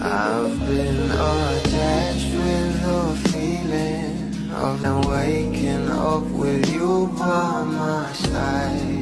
I've been attached with the feeling of now waking up with you by my side.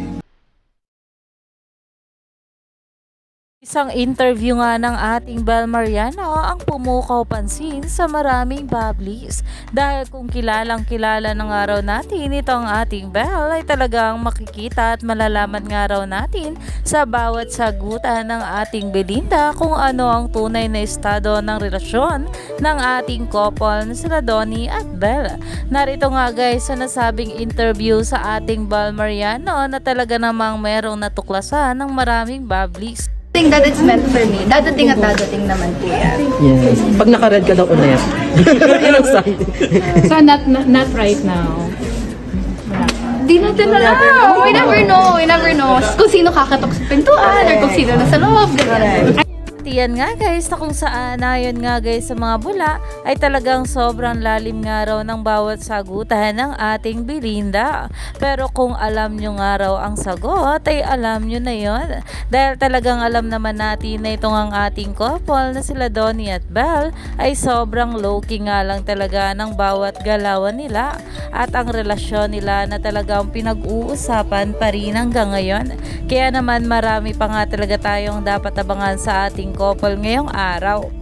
Isang interview nga ng ating Bel Mariano ang pumukaw pansin sa maraming bablis dahil kung kilalang kilala ng araw natin itong ating Bel ay talagang makikita at malalaman nga raw natin sa bawat sagutan ng ating Belinda kung ano ang tunay na estado ng relasyon ng ating couple na sila Donnie at Bel. Narito nga guys sa nasabing interview sa ating Bel Mariano na talaga namang merong natuklasan ng maraming bablis. Think that it's meant for me. Dadating at dadating naman po yan. Yes. Pag naka-red ka daw ulit. Yun ang sign. So not right now. Di natin alam. We never know. We never know. Kung sino kakatok sa pintuan or kung sino nasa loob. Ganyan. At yan nga guys na kung saan ayon nga guys sa mga bula ay talagang sobrang lalim nga raw ng bawat sagutan ng ating Belinda. Pero kung alam nyo nga raw ang sagot ay alam nyo na yon. Dahil talagang alam naman natin na itong ang ating couple na sila Donnie at Bel ay sobrang low-key nga lang talaga ng bawat galawan nila. At ang relasyon nila na talagang pinag-uusapan pa rin hanggang ngayon. Kaya naman marami pa nga talaga tayong dapat abangan sa ating couple ngayong araw.